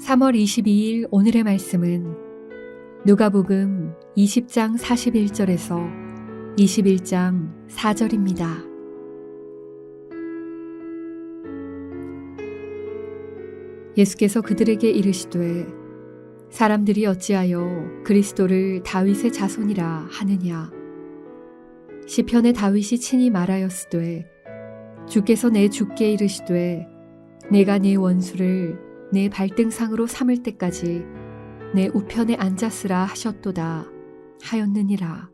3월 22일 오늘의 말씀은 누가복음 20장 41절에서 21장 4절입니다. 예수께서 그들에게 이르시되 사람들이 어찌하여 그리스도를 다윗의 자손이라 하느냐. 시편의 다윗이 친히 말하였으되 주께서 내 주께 이르시되 내가 네 원수를 내 발등상으로 삼을 때까지 내 우편에 앉았으라 하셨도다 하였느니라.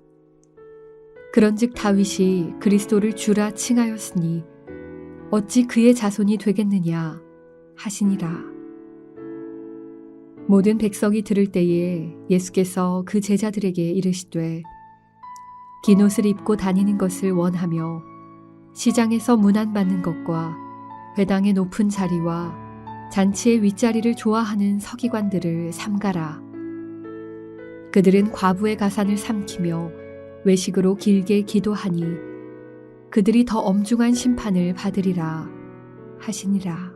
그런즉 다윗이 그리스도를 주라 칭하였으니 어찌 그의 자손이 되겠느냐 하시니라. 모든 백성이 들을 때에 예수께서 그 제자들에게 이르시되 긴 옷을 입고 다니는 것을 원하며 시장에서 문안받는 것과 회당의 높은 자리와 잔치의 윗자리를 좋아하는 서기관들을 삼가라. 그들은 과부의 가산을 삼키며 외식으로 길게 기도하니 그들이 더 엄중한 심판을 받으리라 하시니라.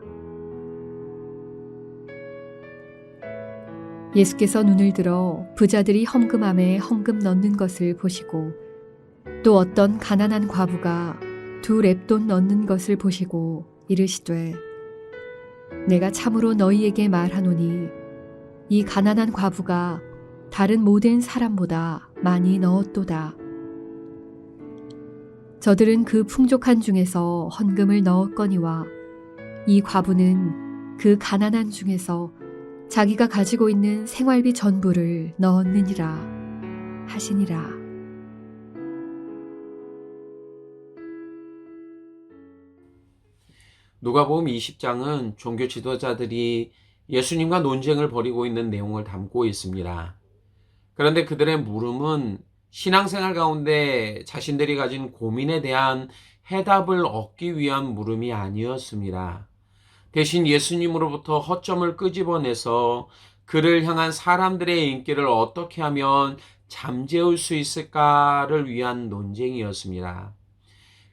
예수께서 눈을 들어 부자들이 헌금함에 헌금 넣는 것을 보시고 또 어떤 가난한 과부가 2렙돈 넣는 것을 보시고 이르시되 내가 참으로 너희에게 말하노니 이 가난한 과부가 다른 모든 사람보다 많이 넣었도다. 저들은 그 풍족한 중에서 헌금을 넣었거니와 이 과부는 그 가난한 중에서 자기가 가지고 있는 생활비 전부를 넣었느니라 하시니라. 누가복음 20장은 종교 지도자들이 예수님과 논쟁을 벌이고 있는 내용을 담고 있습니다. 그런데 그들의 물음은 신앙생활 가운데 자신들이 가진 고민에 대한 해답을 얻기 위한 물음이 아니었습니다. 대신 예수님으로부터 허점을 끄집어내서 그를 향한 사람들의 인기를 어떻게 하면 잠재울 수 있을까를 위한 논쟁이었습니다.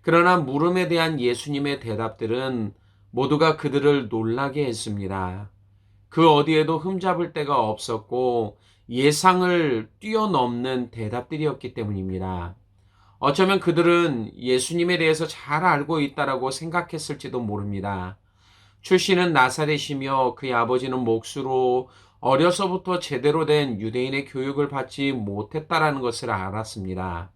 그러나 물음에 대한 예수님의 대답들은 모두가 그들을 놀라게 했습니다. 그 어디에도 흠잡을 데가 없었고 예상을 뛰어넘는 대답들이었기 때문입니다. 어쩌면 그들은 예수님에 대해서 잘 알고 있다라고 생각했을지도 모릅니다. 출신은 나사렛이며 그의 아버지는 목수로 어려서부터 제대로 된 유대인의 교육을 받지 못했다라는 것을 알았습니다.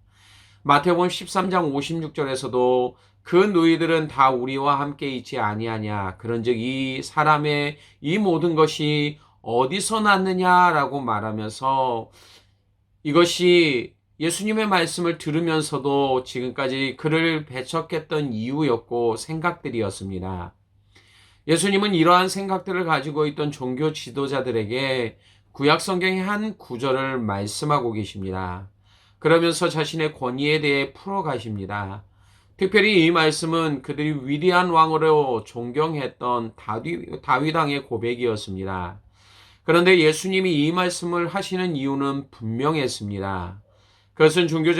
마태복음 13장 56절에서도 그 누이들은 다 우리와 함께 있지 아니하냐. 그런즉 이 사람의 이 모든 것이 어디서 났느냐라고 말하면서 이것이 예수님의 말씀을 들으면서도 지금까지 그를 배척했던 이유였고 생각들이었습니다. 예수님은 이러한 생각들을 가지고 있던 종교 지도자들에게 구약 성경의 한 구절을 말씀하고 계십니다. 그러면서 자신의 권위에 대해 풀어가십니다. 특별히 이 말씀은 그들이 위대한 왕으로 존경했던 다윗 왕의 고백이었습니다. 그런데 예수님이 이 말씀을 하시는 이유는 분명했습니다. 그것은 종교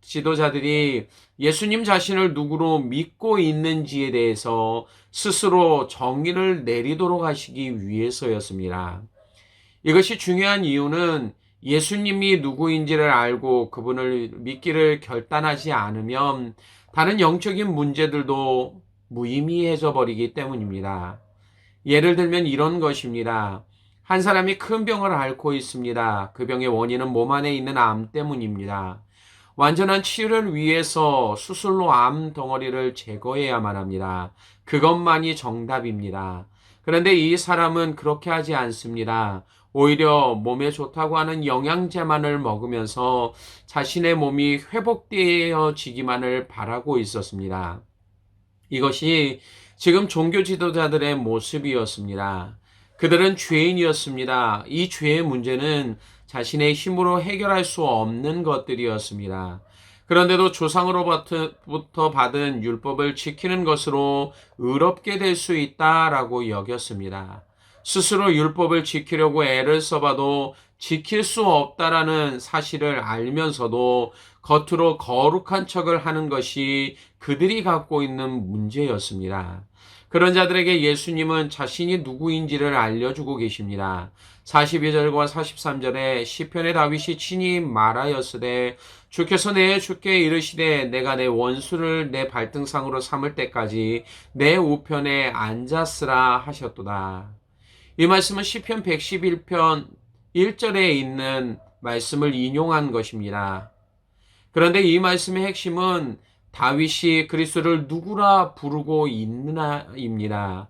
지도자들이 예수님 자신을 누구로 믿고 있는지에 대해서 스스로 정의를 내리도록 하시기 위해서였습니다. 이것이 중요한 이유는 예수님이 누구인지를 알고 그분을 믿기를 결단하지 않으면 다른 영적인 문제들도 무의미해져 버리기 때문입니다. 예를 들면 이런 것입니다. 한 사람이 큰 병을 앓고 있습니다. 그 병의 원인은 몸 안에 있는 암 때문입니다. 완전한 치료를 위해서 수술로 암 덩어리를 제거해야만 합니다. 그것만이 정답입니다. 그런데 이 사람은 그렇게 하지 않습니다. 오히려 몸에 좋다고 하는 영양제만을 먹으면서 자신의 몸이 회복되어지기만을 바라고 있었습니다. 이것이 지금 종교 지도자들의 모습이었습니다. 그들은 죄인이었습니다. 이 죄의 문제는 자신의 힘으로 해결할 수 없는 것들이었습니다. 그런데도 조상으로부터 받은 율법을 지키는 것으로 의롭게 될 수 있다라고 여겼습니다. 스스로 율법을 지키려고 애를 써봐도 지킬 수 없다라는 사실을 알면서도 겉으로 거룩한 척을 하는 것이 그들이 갖고 있는 문제였습니다. 그런 자들에게 예수님은 자신이 누구인지를 알려주고 계십니다. 42절과 43절에 시편의 다윗이 친히 말하였으되 주께서 내 주께 이르시되 내가 내 원수를 내 발등상으로 삼을 때까지 내 우편에 앉았으라 하셨도다. 이 말씀은 시편 111편 1절에 있는 말씀을 인용한 것입니다. 그런데 이 말씀의 핵심은 다윗이 그리스도를 누구라 부르고 있느냐입니다.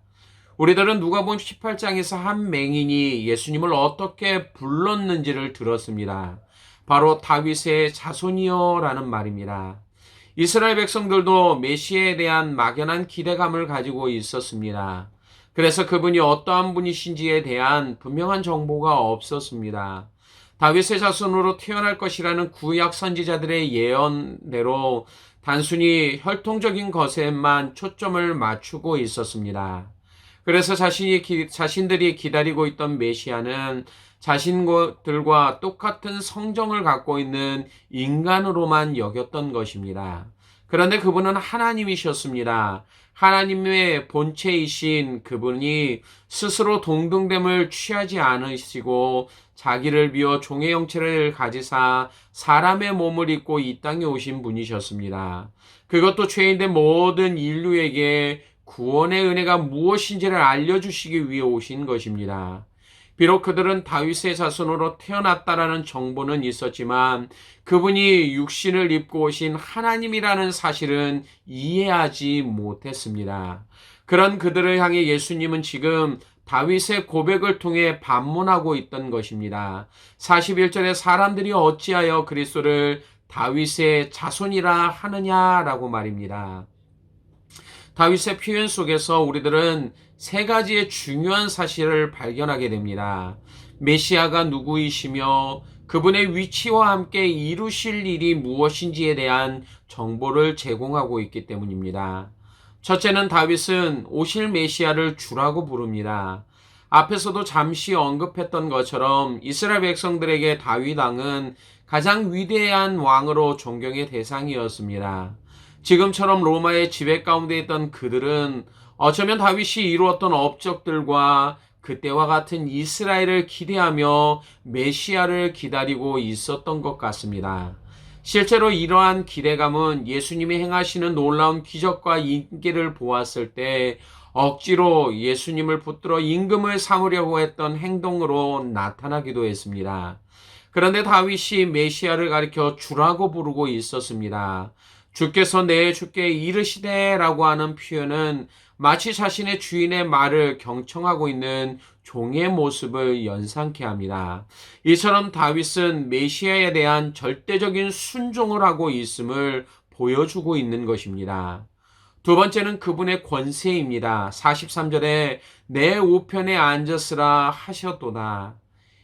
우리들은 누가복음 18장에서 한 맹인이 예수님을 어떻게 불렀는지를 들었습니다. 바로 다윗의 자손이여라는 말입니다. 이스라엘 백성들도 메시아에 대한 막연한 기대감을 가지고 있었습니다. 그래서 그분이 어떠한 분이신지에 대한 분명한 정보가 없었습니다. 다윗의 자손으로 태어날 것이라는 구약 선지자들의 예언대로 단순히 혈통적인 것에만 초점을 맞추고 있었습니다. 그래서 자신들이 기다리고 있던 메시아는 자신들과 똑같은 성정을 갖고 있는 인간으로만 여겼던 것입니다. 그런데 그분은 하나님이셨습니다. 하나님의 본체이신 그분이 스스로 동등됨을 취하지 않으시고 자기를 비워 종의 형체를 가지사 사람의 몸을 입고 이 땅에 오신 분이셨습니다. 그것도 죄인된 모든 인류에게 구원의 은혜가 무엇인지를 알려주시기 위해 오신 것입니다. 비록 그들은 다윗의 자손으로 태어났다라는 정보는 있었지만 그분이 육신을 입고 오신 하나님이라는 사실은 이해하지 못했습니다. 그런 그들을 향해 예수님은 지금 다윗의 고백을 통해 반문하고 있던 것입니다. 41절에 사람들이 어찌하여 그리스도를 다윗의 자손이라 하느냐라고 말입니다. 다윗의 표현 속에서 우리들은 세 가지의 중요한 사실을 발견하게 됩니다. 메시아가 누구이시며 그분의 위치와 함께 이루실 일이 무엇인지에 대한 정보를 제공하고 있기 때문입니다. 첫째는 다윗은 오실 메시아를 주라고 부릅니다. 앞에서도 잠시 언급했던 것처럼 이스라엘 백성들에게 다윗 왕은 가장 위대한 왕으로 존경의 대상이었습니다. 지금처럼 로마의 지배 가운데 있던 그들은 어쩌면 다윗이 이루었던 업적들과 그때와 같은 이스라엘을 기대하며 메시아를 기다리고 있었던 것 같습니다. 실제로 이러한 기대감은 예수님이 행하시는 놀라운 기적과 인기를 보았을 때 억지로 예수님을 붙들어 임금을 삼으려고 했던 행동으로 나타나기도 했습니다. 그런데 다윗이 메시아를 가리켜 주라고 부르고 있었습니다. 주께서 내 주께 이르시되라고 하는 표현은 마치 자신의 주인의 말을 경청하고 있는 종의 모습을 연상케 합니다. 이처럼 다윗은 메시아에 대한 절대적인 순종을 하고 있음을 보여주고 있는 것입니다. 두 번째는 그분의 권세입니다. 43절에 내 우편에 앉았으라 하셨도다.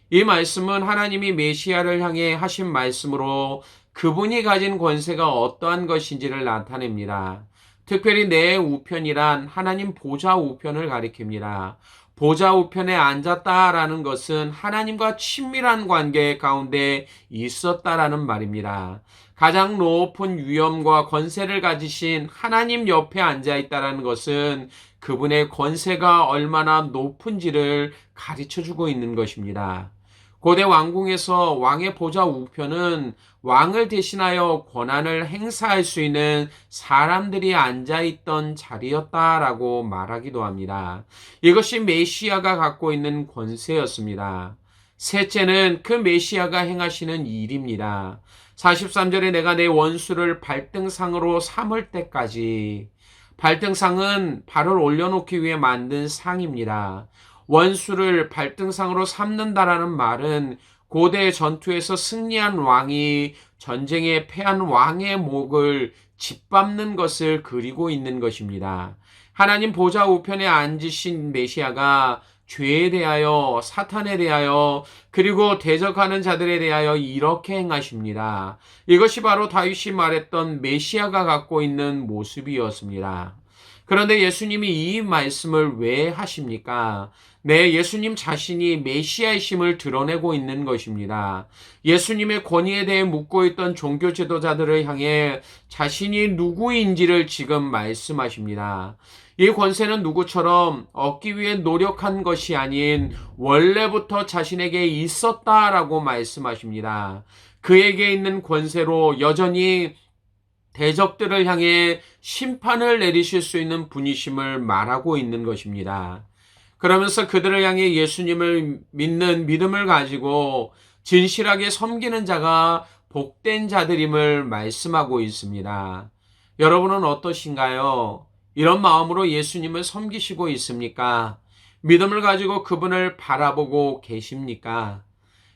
이 말씀은 하나님이 메시아를 향해 하신 말씀으로 그분이 가진 권세가 어떠한 것인지를 나타냅니다. 특별히 내 우편이란 하나님 보좌 우편을 가리킵니다. 보좌 우편에 앉았다라는 것은 하나님과 친밀한 관계 가운데 있었다라는 말입니다. 가장 높은 위엄과 권세를 가지신 하나님 옆에 앉아있다라는 것은 그분의 권세가 얼마나 높은지를 가르쳐주고 있는 것입니다. 고대 왕궁에서 왕의 보좌 우편은 왕을 대신하여 권한을 행사할 수 있는 사람들이 앉아있던 자리였다라고 말하기도 합니다. 이것이 메시아가 갖고 있는 권세였습니다. 셋째는 그 메시아가 행하시는 일입니다. 43절에 내가 내 원수를 발등상으로 삼을 때까지. 발등상은 발을 올려놓기 위해 만든 상입니다. 원수를 발등상으로 삼는다라는 말은 고대 전투에서 승리한 왕이 전쟁에 패한 왕의 목을 짓밟는 것을 그리고 있는 것입니다. 하나님 보좌 우편에 앉으신 메시아가 죄에 대하여, 사탄에 대하여, 그리고 대적하는 자들에 대하여 이렇게 행하십니다. 이것이 바로 다윗이 말했던 메시아가 갖고 있는 모습이었습니다. 그런데 예수님이 이 말씀을 왜 하십니까? 네, 예수님 자신이 메시아이심을 드러내고 있는 것입니다. 예수님의 권위에 대해 묻고 있던 종교 지도자들을 향해 자신이 누구인지를 지금 말씀하십니다. 이 권세는 누구처럼 얻기 위해 노력한 것이 아닌 원래부터 자신에게 있었다라고 말씀하십니다. 그에게 있는 권세로 여전히 대적들을 향해 심판을 내리실 수 있는 분이심을 말하고 있는 것입니다. 그러면서 그들을 향해 예수님을 믿는 믿음을 가지고 진실하게 섬기는 자가 복된 자들임을 말씀하고 있습니다. 여러분은 어떠신가요? 이런 마음으로 예수님을 섬기시고 있습니까? 믿음을 가지고 그분을 바라보고 계십니까?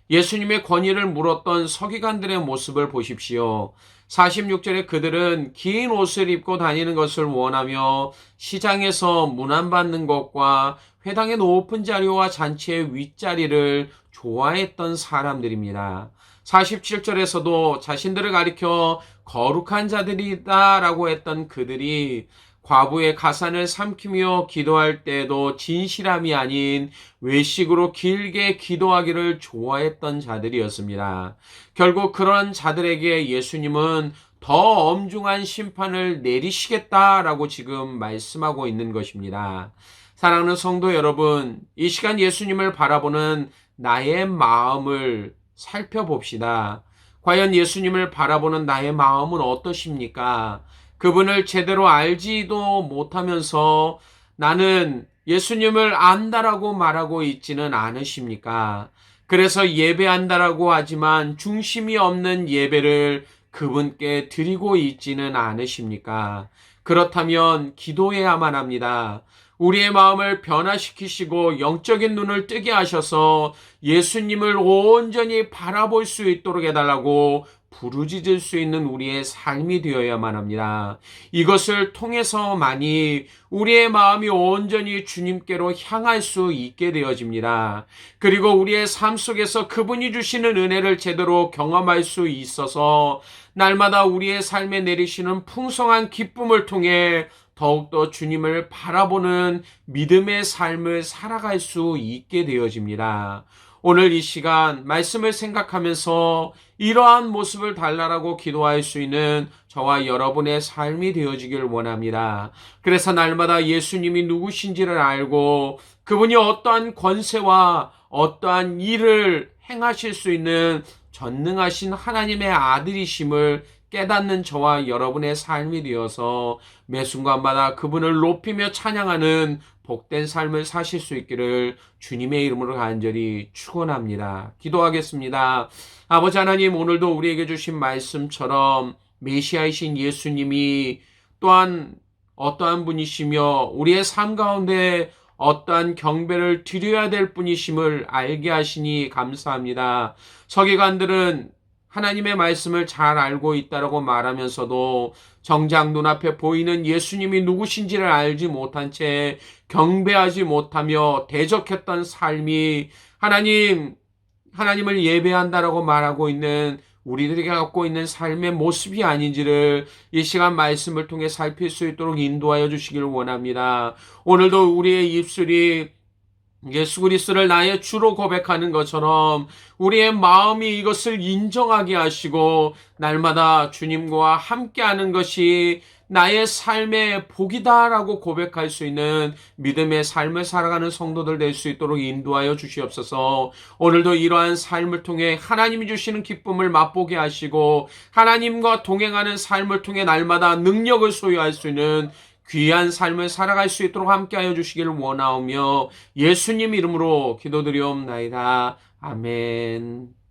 예수님의 권위를 물었던 서기관들의 모습을 보십시오. 46절에 그들은 긴 옷을 입고 다니는 것을 원하며 시장에서 문안받는 것과 회당의 높은 자리와 잔치의 윗자리를 좋아했던 사람들입니다. 47절에서도 자신들을 가리켜 거룩한 자들이다라고 했던 그들이 과부의 가산을 삼키며 기도할 때에도 진실함이 아닌 외식으로 길게 기도하기를 좋아했던 자들이었습니다. 결국 그런 자들에게 예수님은 더 엄중한 심판을 내리시겠다라고 지금 말씀하고 있는 것입니다. 사랑하는 성도 여러분, 이 시간 예수님을 바라보는 나의 마음을 살펴봅시다. 과연 예수님을 바라보는 나의 마음은 어떠십니까? 그분을 제대로 알지도 못하면서 나는 예수님을 안다라고 말하고 있지는 않으십니까? 그래서 예배한다라고 하지만 중심이 없는 예배를 그분께 드리고 있지는 않으십니까? 그렇다면 기도해야만 합니다. 우리의 마음을 변화시키시고 영적인 눈을 뜨게 하셔서 예수님을 온전히 바라볼 수 있도록 해달라고 부르짖을 수 있는 우리의 삶이 되어야만 합니다. 이것을 통해서만이 우리의 마음이 온전히 주님께로 향할 수 있게 되어집니다. 그리고 우리의 삶 속에서 그분이 주시는 은혜를 제대로 경험할 수 있어서 날마다 우리의 삶에 내리시는 풍성한 기쁨을 통해 더욱더 주님을 바라보는 믿음의 삶을 살아갈 수 있게 되어집니다. 오늘 이 시간 말씀을 생각하면서 이러한 모습을 달라라고 기도할 수 있는 저와 여러분의 삶이 되어지길 원합니다. 그래서 날마다 예수님이 누구신지를 알고 그분이 어떠한 권세와 어떠한 일을 행하실 수 있는 전능하신 하나님의 아들이심을 깨닫는 저와 여러분의 삶이 되어서 매 순간마다 그분을 높이며 찬양하는 복된 삶을 사실 수 있기를 주님의 이름으로 간절히 축원합니다. 기도하겠습니다. 아버지 하나님, 오늘도 우리에게 주신 말씀처럼 메시아이신 예수님이 또한 어떠한 분이시며 우리의 삶 가운데 어떠한 경배를 드려야 될 분이심을 알게 하시니 감사합니다. 서기관들은 하나님의 말씀을 잘 알고 있다라고 말하면서도 정작 눈앞에 보이는 예수님이 누구신지를 알지 못한 채 경배하지 못하며 대적했던 삶이 하나님을 예배한다라고 말하고 있는 우리들에게 갖고 있는 삶의 모습이 아닌지를 이 시간 말씀을 통해 살필 수 있도록 인도하여 주시기를 원합니다. 오늘도 우리의 입술이 예수 그리스도를 나의 주로 고백하는 것처럼 우리의 마음이 이것을 인정하게 하시고 날마다 주님과 함께하는 것이 나의 삶의 복이다라고 고백할 수 있는 믿음의 삶을 살아가는 성도들 될 수 있도록 인도하여 주시옵소서. 오늘도 이러한 삶을 통해 하나님이 주시는 기쁨을 맛보게 하시고 하나님과 동행하는 삶을 통해 날마다 능력을 소유할 수 있는 귀한 삶을 살아갈 수 있도록 함께하여 주시기를 원하오며 예수님 이름으로 기도드리옵나이다. 아멘.